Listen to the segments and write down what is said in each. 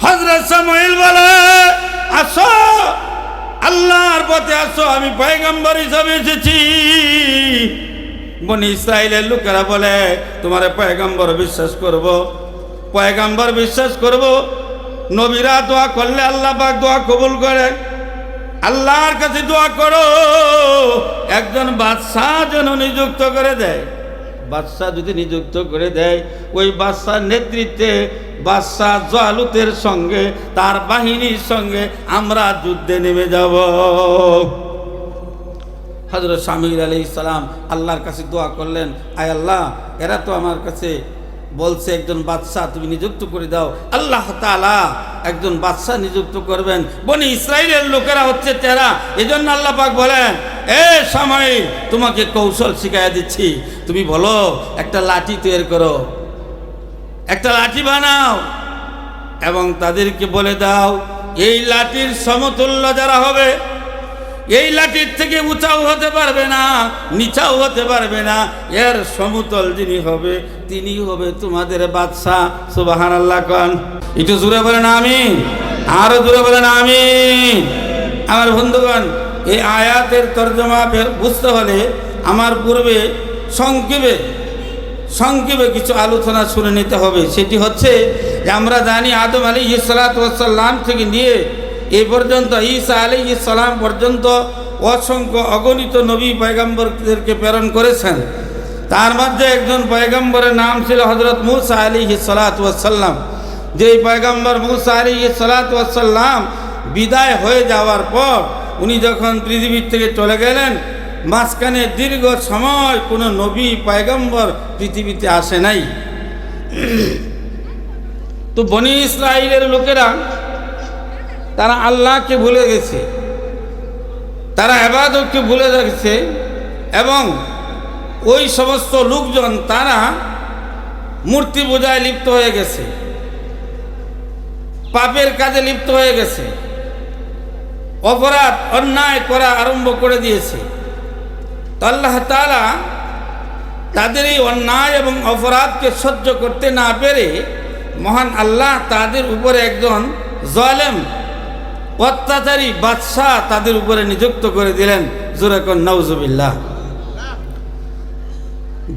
হযরত Samuel বলে, আসো আল্লাহর পথে আসো, আমি পয়গম্বর হিসাবে এসেছি। বনি ইসরাইলের লোকেরা বলে, তোমার পয়গম্বর বিশ্বাস করব, পয়গম্বর বিশ্বাস করব। নবীরা দোয়া করলে আল্লাহ পাক দোয়া কবুল করে। আল্লাহর কাছে দোয়া করো একজন বাদশাহ যেন নিযুক্ত করে দেয়। বাদশাহ যদি নিযুক্ত করে দেয়, ওই বাদশার নেতৃত্বে বাদশাহ জালুতের সঙ্গে তার বাহিনীর সঙ্গে আমরা যুদ্ধে নেমে যাব। হযরত শামুয়েল আলাইহিস সালাম আল্লাহর কাছে দোয়া করলেন, আয় আল্লাহ, এরা তো আমার কাছে বলছে একজন বাদশাহ তুমি নিযুক্ত করে দাও। আল্লাহ তাআলা একজন বাদশাহ নিযুক্ত করবেন। বনি ইসরাইলের লোকেরা হচ্ছে তেরা, এজন্য আল্লাহ পাক বলেন, এ শামুয়েল, তোমাকে কৌশল শিখাইয়া দিচ্ছি। তুমি বলো একটা লাঠি তৈরি করো, একটা লাঠি বানাও এবং তাদেরকে বলে দাও এই লাঠির সমতুল্য যারা হবে, এই লাঠির থেকে উঁচাও হতে পারবে না, নিচাও হতে পারবে না, এর সমতল যিনি হবে তিনি হবে তোমাদের বাদশাহ। সুবহানাল্লাহ কোন, একটু জোরে বলেন আমিন, আরো জোরে বলেন আমিন। আমার বন্ধুগণ, এই আয়াতের তর্জমা বুঝতে হলে আমার পূর্বে সংক্ষেপে কিছু আলোচনা শুনে নিতে হবে। সেটি হচ্ছে যে আমরা জানি আদম আলাইহিস সালাতু ওয়াস সালাম থেকে নিয়ে এই পর্যন্ত ঈসা আলাইহিস সালাম পর্যন্ত অসংখ্য অগণিত নবী পয়গম্বরদেরকে প্রেরণ করেছেন। তার মধ্যে একজন পয়গম্বরের নাম ছিল হযরত মূসা আলাইহিস সালাতু ওয়াস সালাম। যেই পয়গম্বর মূসা আলাইহিস সালাতু ওয়াস সালাম বিদায় হয়ে যাওয়ার পর উনি যখন পৃথিবীর থেকে চলে গেলেন, মাঝখানে দীর্ঘ সময় কোনো নবী পয়গম্বর পৃথিবীতে আসে নাই। তো বনি ইসরাইলের লোকেরা তারা আল্লাহকে ভুলে গেছে, তারা ইবাদতকে ভুলে গেছে এবং ওই সমস্ত লোকজন তারা মূর্তি পূজায় লিপ্ত হয়ে গেছে, পাপের কাজে লিপ্ত হয়ে গেছে, অপরাধ অন্যায় করা আরম্ভ করে দিয়েছে। তো আল্লাহ তাআলা তাদের এই অন্যায় এবং অপরাধকে সহ্য করতে না পেরে মহান আল্লাহ তাদের উপরে একজন জালেম অত্যাচারী বাদশাহ তাদের উপরে নিযুক্ত করে দিলেন। জোরে কোন নাউজুবিল্লাহ।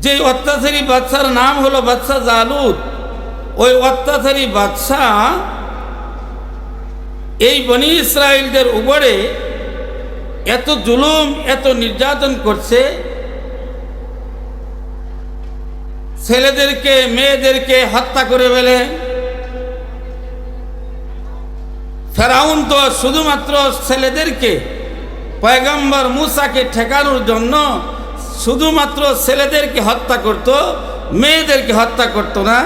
যে অত্যাচারী বাদশার নাম হলো বাদশাহ জালুত। ওই অত্যাচারী বাদশাহ এই বনি ইসরাইলদের উপরে এত জুলুম, এত নির্যাতন করছে, ছেলেদেরকে মেয়েদেরকে হত্যা করে ফেলে। ফেরাউন তো শুধুমাত্র ছেলেদেরকে, পয়গম্বর মূসাকে ঠেকানোর জন্য শুধুমাত্র ছেলেদেরকে হত্যা করত, মেয়েদেরকে হত্যা করত না,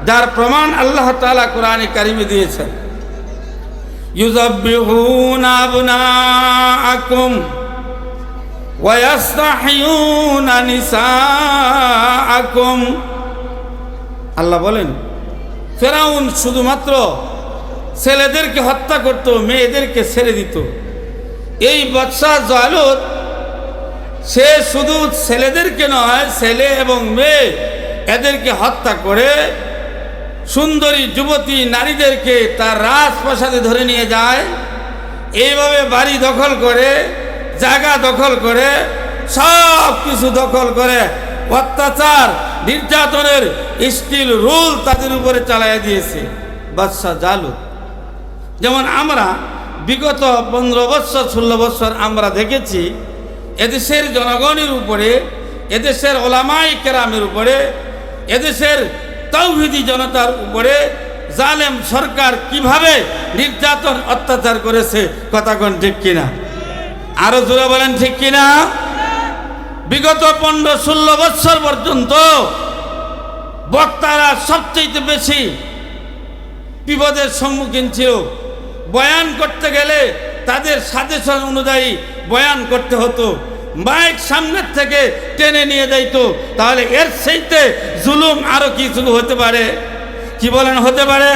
যার প্রমাণ আল্লাহ তাআলা কোরআনে কারিমে দিয়েছেন। ইউযাব্বিহুনা আবনাআকুম ওয়া ইস্তাহয়ুনা নিসাআকুম। আল্লাহ বলেন ফেরাউন শুধুমাত্র ছেলেদেরকে হত্যা করত, মেয়েদেরকে ছেড়ে দিত। এই বাদশাহ জালুত সে শুধু ছেলেদেরকে নয়, ছেলে এবং মেয়ে এদেরকে হত্যা করে সুন্দরী যুবতী নারীদেরকে তার রাজপ্রাসাদে ধরে নিয়ে যায়। এইভাবে বাড়ি দখল করে, জায়গা দখল করে, সব কিছু দখল করে অত্যাচার নির্যাতনের স্টিল রুল তাদের উপরে চালাইয়া দিয়েছে বাদশাহ জালুত। যেমন আমরা বিগত 15 বছর 16 বছর আমরা দেখেছি এদেশের জনগণের উপরে, এদেশের ওলামায়ে কেরামের উপরে, এদেশের তাওহীদি জনতার উপরে জালেম সরকার কিভাবে নির্যাতন অত্যাচার করেছে। কথা কোন ঠিক কিনা? আরো জোরে বলেন ঠিক কিনা? বিগত 15-16 বছর পর্যন্ত বক্তারা সবচেয়ে বেশি বিপদের সম্মুখীন ছিল। বয়ান করতে গেলে তাদের সাজেশন অনুযায়ী বয়ান করতে হতো, মাইক সামনের থেকে টেনে নিয়ে যাইতো। তাহলে এর চাইতে জুলুম আরো কিছু হতে পারে? কি বলেন হতে পারে?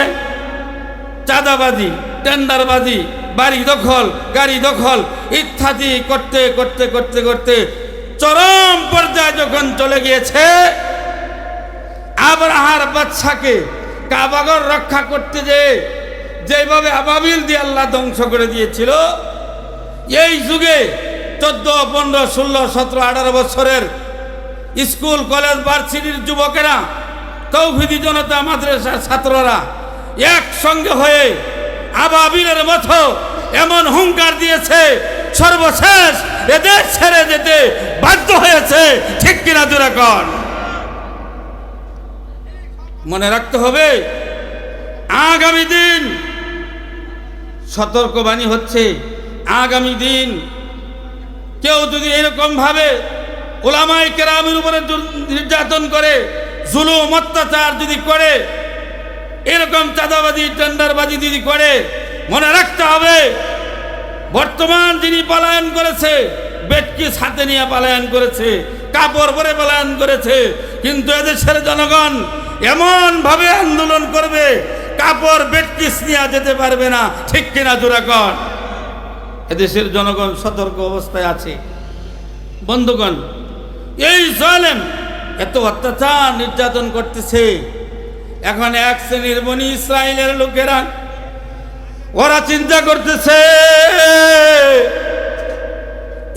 চাঁদাবাজি, টেন্ডারবাজি, বাড়ি দখল, গাড়ি দখল ইত্যাদি করতে করতে করতে করতে চরম পর্যায়ে যখন চলে গিয়েছে, আবরাহার বাদশাকে কাবাগর রক্ষা করতে যে যেভাবে আবাবিল দিয়ে আল্লাহ ধ্বংস করে দিয়েছিল, এই যুগে 14, 15, 16, 17, 18 বছরের স্কুল কলেজ ভার্সিটির যুবকেরা, তৌহিদি জনতা মাদ্রাসার ছাত্ররা একসঙ্গে হয়ে আবাবিলের মতো এমন হুঙ্কার দিয়েছে, সর্বশেষ এদের ছেড়ে যেতে বাধ্য হয়েছে। ঠিক কিনা জোরে কন? মনে রাখতে হবে, আগামী দিন সতর্কবাণী হচ্ছে, আগামী দিন কেউ যদি এরকম ভাবে উলামায়ে কেরামের উপরে নির্যাতন করে, জুলুম অত্যাচার যদি করে, এরকম চাঁদাবাজি টেন্ডারবাজি যদি করে, মনে রাখতে হবে বর্তমান যিনি পলায়ন করেছে, বেটকিস হাতে নিয়ে পলায়ন করেছে, কাপড় পরে পলায়ন করেছে, কিন্তু এদেশের জনগণ এমন ভাবে আন্দোলন করবে, কাপড় বেটকিস নিয়ে যেতে পারবে না। ঠিক কিনা জোরে কন? এদেশের জনগণ সতর্ক অবস্থায় আছে। বন্ধুগণ, এই জালেম এত অত্যাচার নির্যাতন করতেছে, এখন এক শ্রেণীর বনি ইসরাইলের লোকেরা ওরা চিন্তা করতেছে,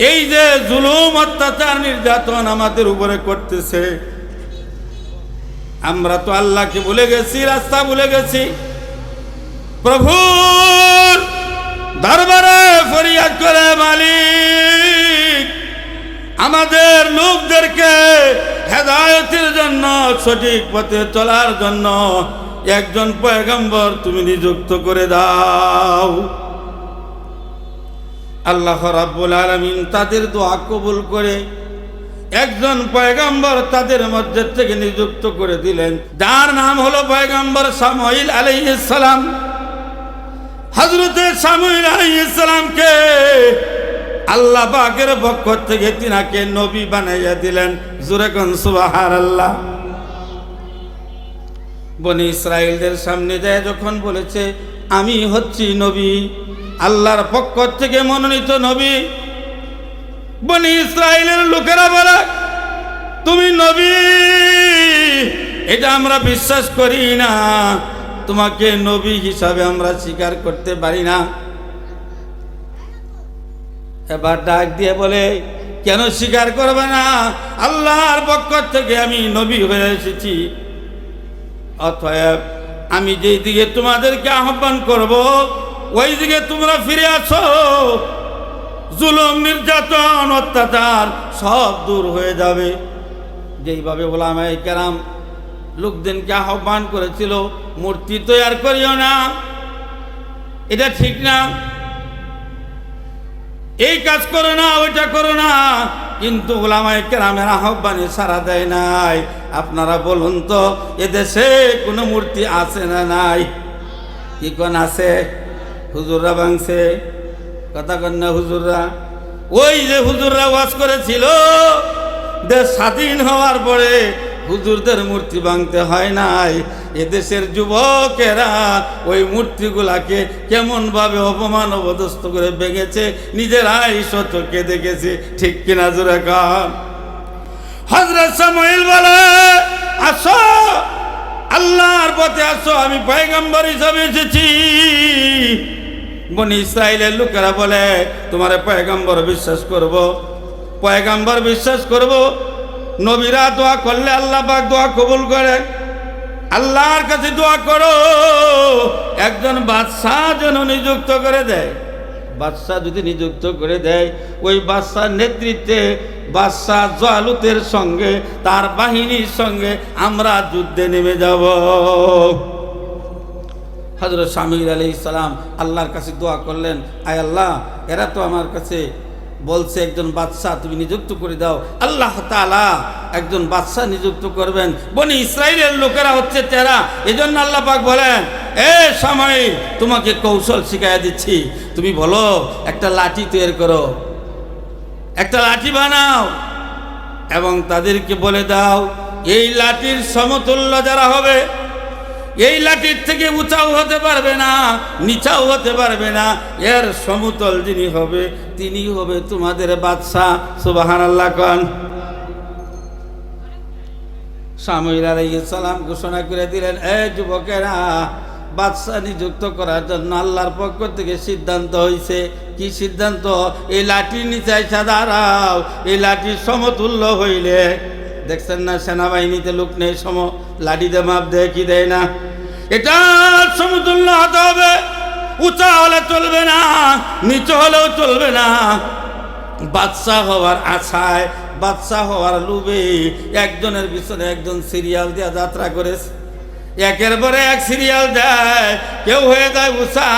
এই যে জুলুম অত্যাচার নির্যাতন আমাদের উপরে করতেছে, আমরা তো আল্লাহকে ভুলে গেছি, রাস্তা ভুলে গেছি। প্রভুর দরবারে ফরিয়াদ করে, মালিক আমাদের লোকদেরকে হেদায়েতের জন্য, সঠিক পথে চলার জন্য একজন পয়গম্বর তুমি নিযুক্ত করে দাও। আল্লাহ রাব্বুল আলামিন তাদের দোয়া কবুল করে একজন পয়গম্বর তাদের মধ্যে থেকে নিযুক্ত করে দিলেন, যার নাম হলো পয়গম্বর সামুয়েল আলাইহিস সালাম। হযরতে সামুয়েল আলাইহিস সালামকে আল্লাহ পাকের পক্ষ থেকে তিনাকে নবী বানাইয়া দিলেন। জোরে কোন সুবহানাল্লাহ। বনি ইসরাইলদের সামনে যায় যখন বলেছে, আমি হচ্ছি নবী, আল্লাহর পক্ষ থেকে মনোনীত নবী, বনি ইসরাইলের লোকেরা বলে, তুমি নবী, এটা আমরা বিশ্বাস করি না, তোমাকে নবী হিসাবে আমরা স্বীকার করতে পারি না। এবার ডাক দিয়ে বলে, কেন স্বীকার করবে না? আল্লাহর পক্ষ থেকে আমি নবী হয়ে এসেছি, অতএব আমি যেই দিকে তোমাদেরকে আহ্বান করব ওই দিকে তোমরা ফিরে আসো, জুলুম নির্যাতন অত্যাচার সব দূর হয়ে যাবে। যেইভাবে উলামায়ে কেরাম লোকদেরকে আহ্বান করেছিল, মূর্তি তৈরি করিও না, এটা ঠিক না, এই কাজ করো না, ওইটা করো না, কিন্তু উলামায়ে কেরামের আহ্বানে সাড়া দেয় নাই। আপনারা বলুন তো, এদেশে কোনো মূর্তি আছে না নাই? কি কোন আছে? হুজুররা ভাঙছে, কথা কন না হুজুররা। ওই যে হুজুররা ওয়াজ করেছিল, দেশ স্বাধীন হওয়ার পরে হুজুরদের মূর্তি ভাঙতে হয় নাই। এদেশের যুবকেরা ওই মূর্তিগুলাকে কেমন ভাবে অপমান অপদস্থ করে ভেঙেছে, নিজেরাই চোখে দেখেছে। ঠিক কিনা জোরে কন? হযরত সামুয়েল বলে, আসো আল্লাহর পথে আসো, আমি পয়গম্বর হিসাবে এসেছি। বনি ইসরাইলের লোকেরা বলে, তোমার পয়গম্বর বিশ্বাস করব, পয়গম্বর বিশ্বাস করব। নবীরা দোয়া করলে আল্লাহ পাক দোয়া কবুল করে। আল্লাহর কাছে দোয়া করো একজন বাদশাহ যেন নিযুক্ত করে দেয়। বাদশাহ যদি নিযুক্ত করে দেয়, ওই বাদশার নেতৃত্বে বাদশাহ জালুতের সঙ্গে তার বাহিনীর সঙ্গে আমরা যুদ্ধে নেমে যাব। হযরত সামুয়েল আলাইহিস সালাম আল্লাহর কাছে দোয়া করলেন, আয় আল্লাহ, এরা তো আমার কাছে বলছে একজন বাদশাহ তুমি নিযুক্ত করে দাও। আল্লাহ তাআলা একজন বাদশাহ নিযুক্ত করবেন। বনি ইসরাইলের লোকেরা হচ্ছে তেরা, এজন্য আল্লাহ পাক বলেন, এ সামুয়েল, তোমাকে কৌশল শিখাইয়া দিচ্ছি, তুমি বলো একটা লাঠি তৈরি করো, একটা লাঠি বানাও এবং তাদেরকে বলে দাও, এই লাঠির সমতুল্য যারা হবে, এই লাঠির থেকে উঁচাও হতে পারবে না, নিচাও হতে পারবে না, এর সমতল যিনি হবে তিনি হবে তোমাদের বাদশাহ। সুবহানাল্লাহ কোন? সামুয়েল আলাইহিস সালাম ঘোষণা করে দিলেন, এ যুবকেরা, বাদশা নিযুক্ত করার জন্য আল্লাহর পক্ষ থেকে সিদ্ধান্ত হয়েছে। কি সিদ্ধান্ত? এই লাঠির নিচে এসে দাঁড়াও, এই লাঠির সমতুল্য হইলে, দেখছেন না সেনাবাহিনীতে লোক নেই সম, লাঠিতে মাপ দেয় কি দেয় না, এটা সমতুল্য হতে হবে। উঁচা হলে চলবে না, নিচু হলেও চলবে না। বাদশা হওয়ার আশায়, বাদশা হওয়ার লোভে একজনের পিছনে একজন সিরিয়াল দিয়ে যাত্রা করেছে। একের পরে এক সিরিয়াল দেয়, কেউ হয়ে যায় উঁচা,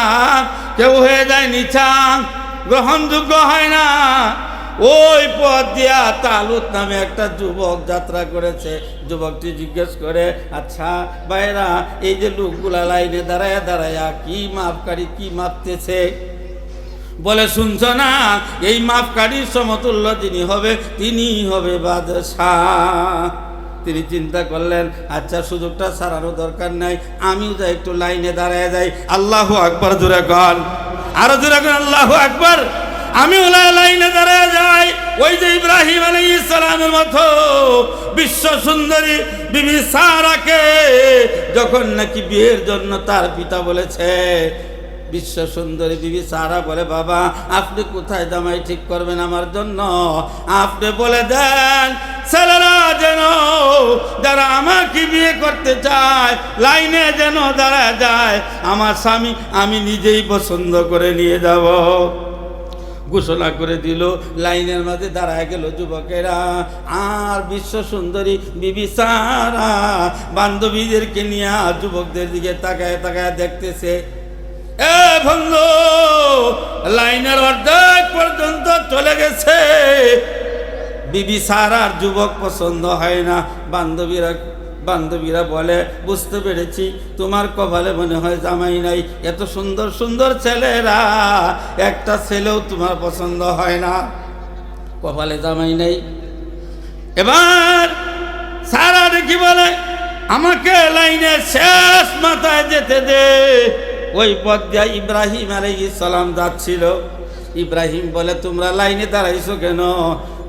কেউ হয়ে যায় নিচা, গ্রহণযোগ্য হয় না। ওই পথ দিয়া তালুত নামে একটা যুবক যাত্রা করেছে। যুবকটি জিজ্ঞেস করে, আচ্ছা ভাইরা, এই যে লোকগুলা লাইনে দাঁড়ায়া দাঁড়ায়া কি মাপকারী কি মাপতেছে? বলে, শুনছ না, এই মাপকারীর সমতুল্য যিনি হবে তিনি হবে বাদশাহ। তিনি চিন্তা করলেন, আচ্ছা সুযোগটা ছাড়ানো দরকার নাই, আমিও যাই একটু লাইনে দাঁড়ায় যাই। আল্লাহু আকবার জোরে কর, আরো জোরে কর আল্লাহু আকবার। আমি লাইনে দাঁড়ায় যাই। ওই যে ইব্রাহিম আলাইহিস সালামের মতো বিশ্ব সুন্দরী বিবি সারাকে যখন নাকি বিয়ের জন্য তার পিতা বলেছে, বিশ্ব সুন্দরী বিবি সারা বলে, বাবা আপনি কোথায় জামাই ঠিক করবেন আমার জন্য? আপনি বলে দেন ছেলেরা যেন যারা আমাকে বিয়ে করতে চায় লাইনে যেন দাঁড়ায় যায়, আমার স্বামী আমি নিজেই পছন্দ করে নিয়ে যাব। ঘোষণা করে দিল, লাইনের মাঝে দাঁড়ায় গেল যুবকেরা। আর বিশ্ব সুন্দরী বিবি সারা বান্ধবীদেরকে নিয়ে যুবকদের দিকে তাকায় তাকায় দেখতেছে। এ বন্ধু, লাইনের অর্ধেক পর্যন্ত চলে গেছে, বিবি সারার যুবক পছন্দ হয় না। বান্ধবীরা বলে, বুঝতে পেরেছি তোমার কপালে মনে হয় জামাই নাই, এত সুন্দর সুন্দর ছেলেরা একটা ছেলেও তোমার পছন্দ হয় না, কপালে জামাই নাই। এবার সারা দেখি বলে, আমাকে লাইনের শেষ মাথায় যেতে দে। ওই পথ দিয়ে ইব্রাহিম আলাইহিস সালাম যাচ্ছিল। ইব্রাহিম বলে, তোমরা লাইনে দাঁড়াইছো কেন?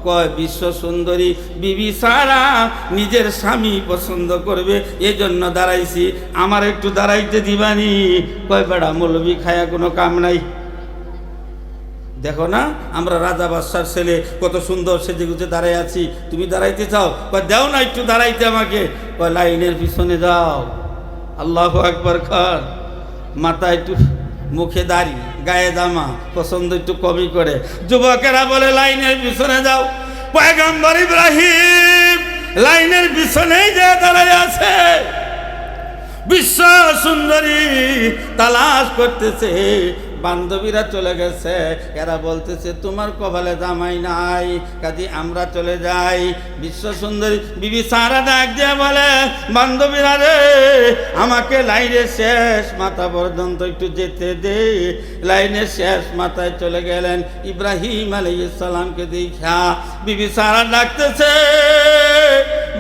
কয়, বিশ্ব সুন্দরী বিবি সারা নিজের স্বামী পছন্দ করবে এজন্য দাঁড়াইছি, আমার একটু দাঁড়াইতে দিবানি? কয়, বেড়া মৌলবি খায়া কোনো কাম নাই। দেখো না আমরা রাজা বাদশার ছেলে কত সুন্দর সেজে গুজে দাঁড়াই আছি, তুমি দাঁড়াইতে চাও? কয়, দাও না একটু দাঁড়াইতে আমাকে। কয়, লাইনের পিছনে যাও। আল্লাহু আকবার খান। মাথা একটু, মুখে দাড়ি, গায়ে জামা, পছন্দ একটু কমই করে। যুবকেরা বলে, লাইনের পিছনে যাও। পয়গম্বর ইব্রাহিম লাইনের পিছনেই যে দাঁড়ায় আছে। বিশ্ব সুন্দরী তালাশ করতেছে, বান্ধবীরা চলে গেছে, এরা বলতেছে তোমার কপালে জামাই নাই, কাজে আমরা চলে যাই। বিশ্ব সুন্দরী বিবি সারা ডাক দিয়ে বলে, বান্ধবীরা রে, আমাকে লাইনের শেষ মাথা পর্যন্ত একটু যেতে দে। লাইনের শেষ মাথায় চলে গেলেন। ইব্রাহিম আলাইহিস সালামকে দেখা বিবি সারা ডাকতেছে,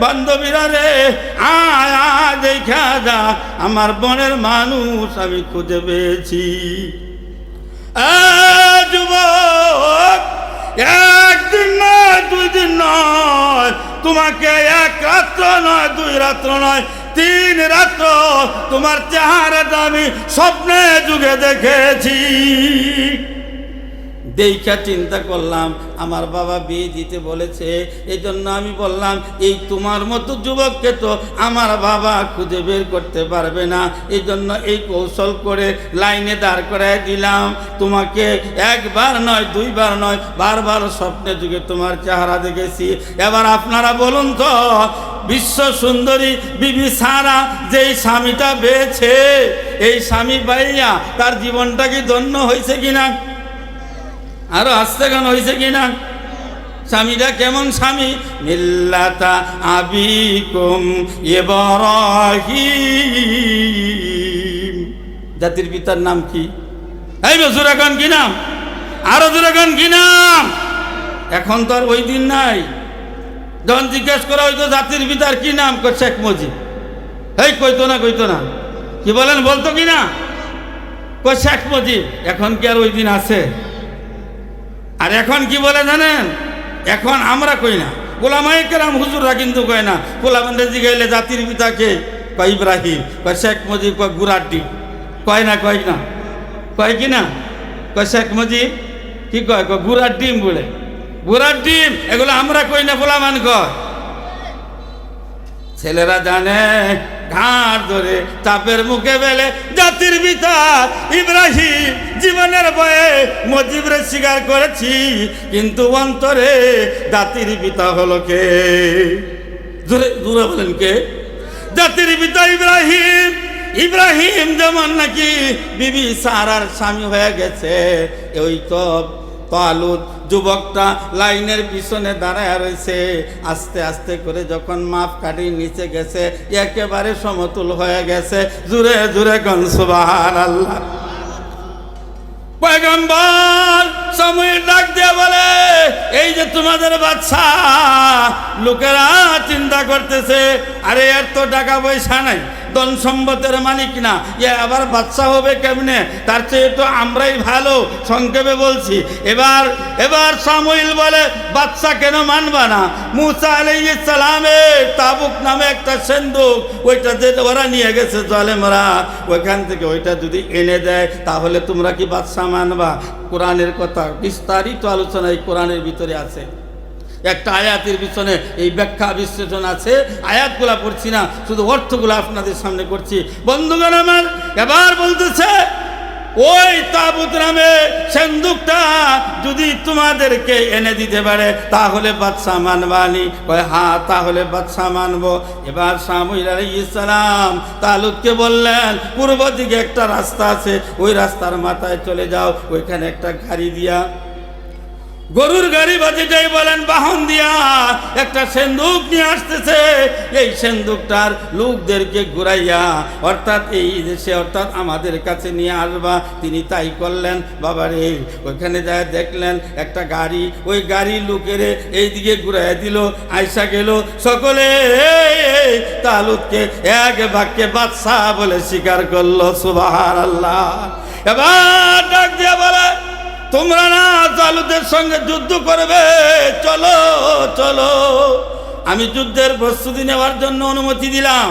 বান্ধবীরা রে, আয় আয় দেখা যা, আমার বোনের মানুষ আমি খুঁজে পেয়েছি। যুবক, একদিন নয়, 2 দিন নয়, তোমাকে 1 রাত্র নয়, 2 রাত্র নয়, 3 রাত্র তোমার চেহারাটা আমি স্বপ্নে যুগে দেখেছি। দেখা চিন্তা করলাম আমার বাবা বিয়ে দিতে বলেছে, এই জন্য আমি বললাম এই তোমার মতো যুবককে তো আমার বাবা খুঁজে বের করতে পারবে না, এই জন্য এই কৌশল করে লাইনে দাঁড় করায় দিলাম। তোমাকে 1 বার নয়, 2 বার নয়, বারবার স্বপ্নে যুগে তোমার চেহারা দেখেছি। এবার আপনারা বলুন তো, বিশ্ব সুন্দরী বিবি সারা যেই স্বামীটা পেয়েছে, এই স্বামী পাইয়া তার জীবনটা কি ধন্য হয়েছে কিনা? আরো আসতে গান হয়েছে কিনা? স্বামীটা কেমন স্বামী? মিল্লাতা আবিকুম ইব্রাহিম। জাতির পিতার নাম কি? এই জোরে গান কি নাম? আরো জোরে গান কি নাম? এখন তো আর ওই দিন নাই। যখন জিজ্ঞেস করা হইতো জাতির পিতার কি নাম, শেখ মুজিব। এই কইতো না কি বলেন, বলতো কি না? শেখ মুজিব। এখন কি আর ওই দিন আছে? আর এখন কি বলে জানেন? এখন আমরা কই না, গোলামায়ে কেরাম হুজুররা কিন্তু কয় না। গোলামানদের জিগাইলে জাতির পিতাকে, কয় ইব্রাহিম, কয় শেখ মুজিব, কয় গুরাড্ডি। কয় না কয় না কয় কি না কয় শেখ মুজিব কি কয় কয় গুড়ার ডিম বলে গুড়ার ডিম এগুলো আমরা কই না বলামান কয় ছেলেরা জানে ঘাট ধরে চাপের মুখে বেলে জাতির পিতা ইব্রাহিম জীবনের ভয়ে মুজিবরে স্বীকার করেছি কিন্তু অন্তরে জাতির পিতা হলো কে জোরে জোরে বলেন কে জাতির পিতা ইব্রাহিম ইব্রাহিম যেমন নাকি বিবি সারার স্বামী হয়ে গেছে ওই তো তালুত যুবকটা লাইনের পিছনে দাঁড়ায় রয়েছে আস্তে আস্তে করে যখন মাপ কাটিয়ে নিচে গেছে একেবারে সমতুল হয়ে গেছে জুরে জুরে কোন সুবহানাল্লাহ পয়গম্বর সময় ডাক দিয়ে বলে এই যে তোমাদের বাচ্চা লোকেরা চিন্তা করতেছে আরে এর তো টাকা পয়সা নাই ধন সম্পদের মালিক না এ আবার বাচ্চা হবে কেমনে তার চেয়ে তো আমরাই ভালো সংক্ষেপে বলছি এবার সামুয়েল বলে বাচ্চা কেন মানবা না মুসা আলাইহিস সালামের তাবুক নামে একটা সিন্দুক ওইটা যে ওরা নিয়ে গেছে জালেমরা ওইখান থেকে ওইটা যদি এনে দেয় তাহলে তোমরা কি বাচ্চা মানবা কোরআনের কথা বিস্তারিত আলোচনা এই কোরআনের ভিতরে আছে একটা আয়াতের পিছনে এই ব্যাখ্যা বিশ্লেষণ আছে আয়াতগুলা পড়ছি না শুধু অর্থগুলো আপনাদের সামনে করছি বন্ধুগণ আমার এবার বলতেছে ওই তাবুত নামে সিন্দুকটা যদি তোমাদেরকে এনে দিতে পারে তাহলে বাদশা মানবানি হ্যাঁ তাহলে বাদশা মানবো এবার সামুয়েল আলাইহিস সালাম তালুতকে বললেন পূর্ব দিকে একটা রাস্তা আছে ওই রাস্তার মাথায় চলে যাও ওইখানে একটা গাড়ি দিয়া গরুর গাড়ি বাজেটাই বলেন বাহন দিয়া একটা সিন্দুক নিয়ে আসতেছে এই সিন্দুকটার লোকদেরকে ঘুরাইয়া অর্থাৎ এই দেশে অর্থাৎ আমাদের কাছে নিয়ে আসবা তিনি তাই করলেন বাবারে ওইখানে যায় দেখলেন একটা গাড়ি ওই গাড়ি লোকেরে এইদিকে ঘুরাইয়া দিল আয়সা গেল সকলে তালুতকে এক বাক্যে বাদশা বলে স্বীকার করলো সুবহানাল্লাহ এবার ডাক দিয়ে বলে তোমরা না তালুতের সঙ্গে যুদ্ধ করবে চলো চলো আমি যুদ্ধের প্রস্তুতি নেওয়ার জন্য অনুমতি দিলাম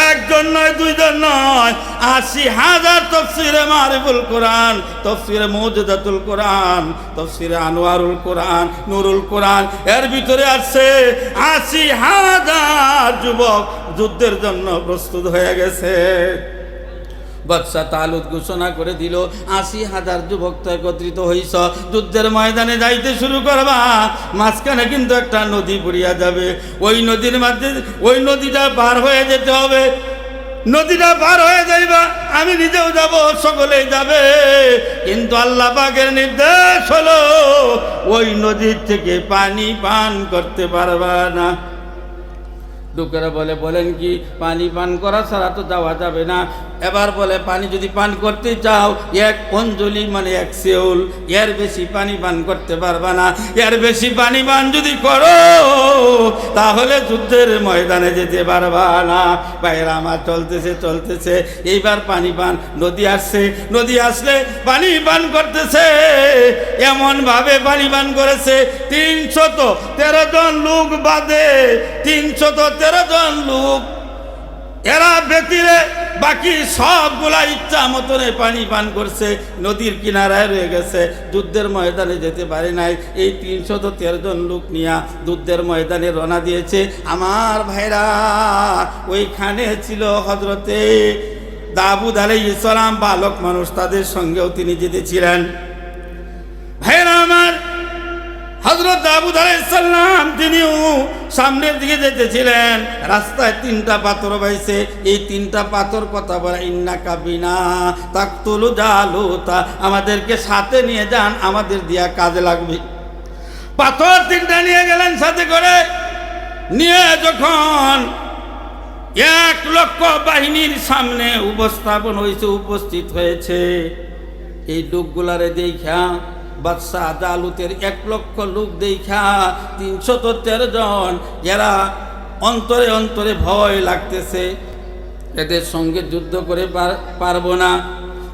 একজন নয় দুইজন নয় ৮০,০০০ তাফসীরে মারিফুল কোরআন তাফসীরে মুজিজাতুল কোরআন তাফসীরে আনোয়ারুল কোরআন নুরুল কোরআন এর ভিতরে আছে ৮০,০০০ যুবক যুদ্ধের জন্য প্রস্তুত হয়ে গেছে বাদশা তালুত ঘোষণা করে দিল ৮০,০০০ যুবক তো একত্রিত হইছ যুদ্ধের ময়দানে যাইতে শুরু করবা মাঝখানে কিন্তু একটা নদী পড়িয়া যাবে ওই নদীর মধ্যে ওই নদীটা পার হয়ে যেতে হবে নদীটা পার হয়ে যাইবা আমি নিজেও যাব সকলেই যাবে কিন্তু আল্লাহ পাকের নির্দেশ হলো ওই নদীর থেকে পানি পান করতে পারবা না লোকেরা বলেন কি পানি পান করা ছাড়া তো যাওয়া যাবে না এবার বলে পানি যদি পান করতে চাও এক অঞ্জলি মানে এক সেউল এর বেশি পানি পান করতে পারবা না এর বেশি পানি পান যদি করো তাহলে যুদ্ধের ময়দানে যেতে পারবা না বাইরে আমার চলতেছে এইবার পানি পান নদী আসলে পানি পান করতেছে এমন ভাবে পানি পান করেছে ৩১৩ জন লোক বাদে ৩১৩ জন লোক এরা ব্যতিরে বাকি সবগুলা ইচ্ছা মতনে পানি পান করছে নদীর কিনারায় রয়ে গেছে যুদ্ধের ময়দানে যেতে পারে নাই এই ৩১৩ জন লোক নিয়ে যুদ্ধের ময়দানে রওনা দিয়েছে আমার ভাইরা ওইখানে ছিল হযরতে দাউদ আলাইহিস সালাম বালক মানুষ তাদের সঙ্গেও তিনি যেতেছিলেন ভাইরা আমার হযরত দাউদ আলাইহিস সালাম তিনিও সামনের দিকে যেতেছিলেন রাস্তায় ৩টা পাথর পাইছে এই ৩টা পাথর কথা বলে ইন্নাকা বিনা তাকতুলু জালুতা আমাদেরকে সাথে নিয়ে যান আমাদের দিয়া কাজে লাগবে পাথর ৩টা নিয়ে গেলেন সাথে করে নিয়ে যখন ১,০০,০০০ বাহিনীর সামনে উপস্থিত হয়েছে এই লোকগুলারে দেখা বাদশা জালুতের ১,০০,০০০ লোক দেখা ৩১৩ জন এরা অন্তরে অন্তরে ভয় লাগতেছে এদের সঙ্গে যুদ্ধ করে পারবো না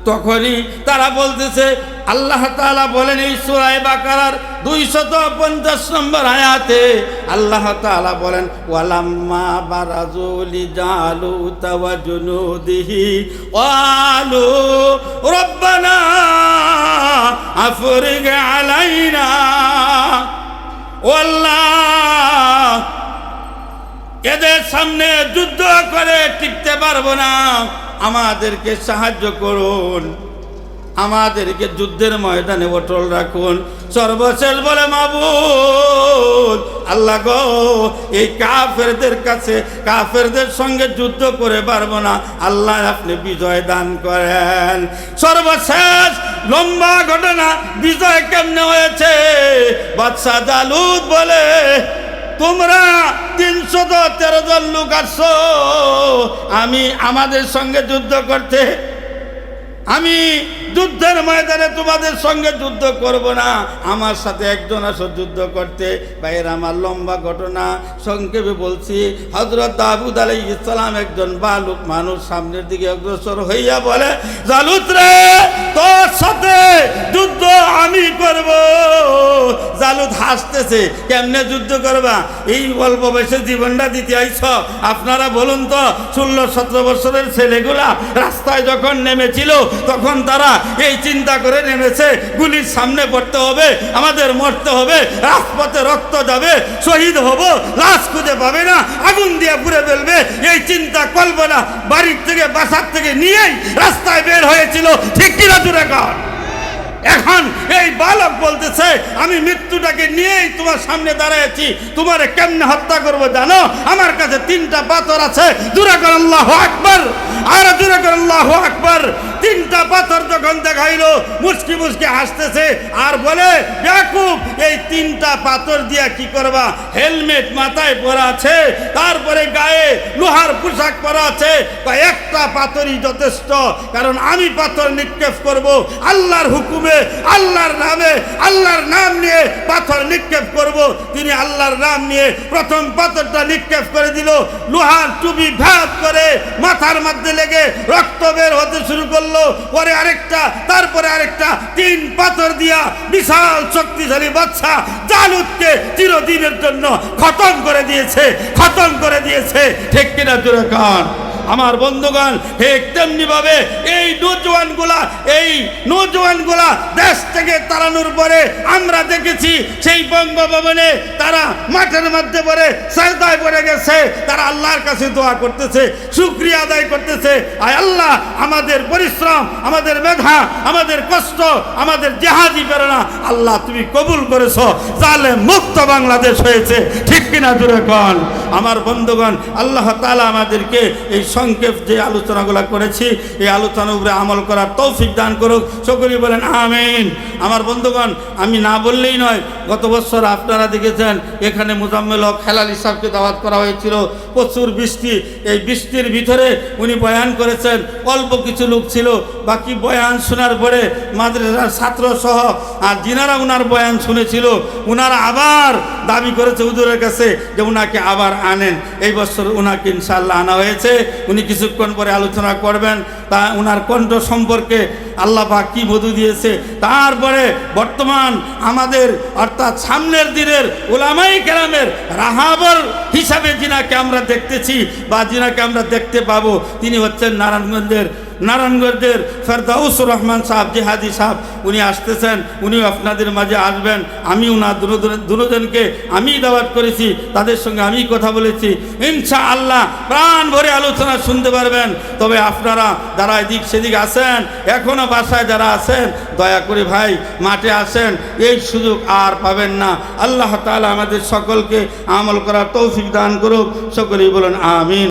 তখনই তারা বলতেছে আল্লাহ তাআলা বলেন এই সূরা বাকারার 250 নম্বর আয়াতে আল্লাহ তাআলা বলেন ওয়ালাম্মা বারাজু লিজালুতা ওয়া জুনুদিহি ওয়ালু রব্বানা আফরিগ আলাইনা ওয়াল্লাহ এদের সামনে যুদ্ধ করে টিকতে পারবো না, আমাদেরকে সাহায্য করুন, আমাদেরকে যুদ্ধের ময়দানে অটল রাখুন। সর্বশেষ বলে মাবুদ আল্লাহ গো, এই কাফেরদের কাছে কাফেরদের সঙ্গে যুদ্ধ করে পারবো না, আল্লাহ আপনি বিজয় দান করেন। সর্বশেষ লম্বা ঘটনা, বিজয় কেমনে হয়েছে? বাদশা জালুত বলে তোমরা 313 জন লোক আসছো আমাদের সঙ্গে যুদ্ধ করতে, আমি যুদ্ধের ময়দানে তোমাদের সঙ্গে যুদ্ধ করব না, আমার সাথে একজন আসো যুদ্ধ করতে। ভাইয়ের আমার লম্বা ঘটনা সংক্ষেপে বলছি। হযরত দাউদ আলাইহিস সালাম একজন বালক মানুষ সামনের দিকে অগ্রসর হইয়া বলে জালুত রে, তোর সাথে যুদ্ধ আমি করব। জালুত হাসতেছে, কেমনে যুদ্ধ করবা? এই অল্প বয়সে জীবনটা দিতে আইছ? আপনারা বলুন তো, 16-17 বছরের ছেলেগুলা রাস্তায় যখন নেমেছিল তখন তারা এই চিন্তা করে নেমেছে গুলির সামনে পড়তে হবে, আমাদের মরতে হবে, রাজপথে রক্ত যাবে, শহীদ হব, লাশ খুঁজে পাবে না, আগুন দিয়ে পুড়ে ফেলবে, এই চিন্তা কল্পনা বাড়ির থেকে বাসার থেকে নিয়েই রাস্তায় বের হয়েছিল। ঠিক কিনা জোরে কর? এখন এই বালক বলতেছে আমি মৃত্যুটাকে নিয়েই তোমার সামনে দাঁড়াইছি, তোমারে কেমনে হত্যা করবো জানো? আমার কাছে 3টা পাথর আছে। জোরে কর আল্লাহু আকবার, আর জোরে কর আল্লাহু আকবার। 3টা পাথর যখন দেখাইলো মুচকি মুচকি হাসতেছে আর বলে ইয়াকুব, এই 3টা পাথর দিয়া কি করবা? হেলমেট মাথায় পরা আছে, তারপরে গায়ে লোহার পোশাক পরা আছে, একটা পাথরই যথেষ্ট, কারণ আমি পাথর নিক্ষেপ করব আল্লাহর হুকুমে, আল্লাহর নামে, আল্লাহর নাম নিয়ে পাথর নিক্ষেপ করব। তিনি আল্লাহর নাম নিয়ে প্রথম পাথরটা নিক্ষেপ করে দিল, লোহার টুপি ভেদ করে মাথার মধ্যে লেগে রক্ত বের হতে শুরু করলো, পরে আরেকটা, তারপরে আরেকটা, 3 পাথর দিয়া বিশাল শক্তিশালী বাদশা জালুতকে চিরদিনের জন্য খতম করে দিয়েছে, খতম করে দিয়েছে। ঠিক কিনা জোরে কান? আমার বন্ধুগণ, ঠিক তেমনি ভাবে এই নৌজওয়ানগুলা দেশ থেকে তাড়ানোর পরে আমরা দেখেছি সেই বঙ্গভবনে তারা মাঠের মধ্যে পড়ে সাজদায় পড়ে গেছে, তারা আল্লাহর কাছে দোয়া করতেছে, শুকরিয়া আদায় করতেছে, আয় আল্লাহ আমাদের পরিশ্রম, আমাদের মেধা, আমাদের কষ্ট, আমাদের জেহাদি প্রেরণা আল্লাহ তুমি কবুল করেছো, জালেম মুক্ত বাংলাদেশ হয়েছে। ঠিক কিনা জোরে কোন? আমার বন্ধুগণ, আল্লাহ তাআলা আমাদেরকে এই সংক্ষেপ যে আলোচনাগুলো করেছি এই আলোচনার উপরে আমল করার তৌফিক দান করুক, সকলেই বলেন আমিন। আমার বন্ধুগণ, আমি না বললেই নয়, গত বছর আপনারা দেখেছেন এখানে মুজাম্মেল হক হেলালি সাহেবকে দাওয়াত করা হয়েছিল, প্রচুর বৃষ্টি, এই বৃষ্টির ভিতরে উনি বয়ান করেছেন, অল্প কিছু লোক ছিল, বাকি বয়ান শোনার পরে মাদ্রাসার ছাত্র সহ আর যিনারা উনার বয়ান শুনেছিল উনারা আবার দাবি করেছে হুজুরের কাছে যে উনাকে আবার আনেন। এই বছর উনাকে ইনশাআল্লাহ আনা হয়েছে, উনি কিছুক্ষণ পরে আলোচনা করবেন, তা উনার কণ্ঠ সম্পর্কে আল্লাহ পাক কি বধু দিয়েছে। তারপরে বর্তমান আমাদের অর্থাৎ সামনের দিনের উলামায়ে কেরামের রাহাবর হিসাবে যিনাকে আমরা দেখতেছি বা যিনাকে আমরা দেখতে পাবো, তিনি হচ্ছেন নারায়ণগঞ্জের ফেরদাউসুর রহমান সাহেব, জিহাদি সাহেব, উনি আসতেছেন, উনিও আপনাদের মাঝে আসবেন। আমি উনার দুজনকে আমি দাওয়াত করেছি, তাদের সঙ্গে আমি কথা বলেছি, ইনশাআল্লাহ প্রাণ ভরে আলোচনা শুনতে পারবেন। তবে আপনারা যারা এদিক সেদিক আসেন, এখনও বাসায় যারা আছেন, দয়া করে ভাই মাঠে আসেন, এই সুযোগ আর পাবেন না। আল্লাহ তাআলা আমাদের সকলকে আমল করার তৌফিক দান করুক, সকলেই বলেন আমিন।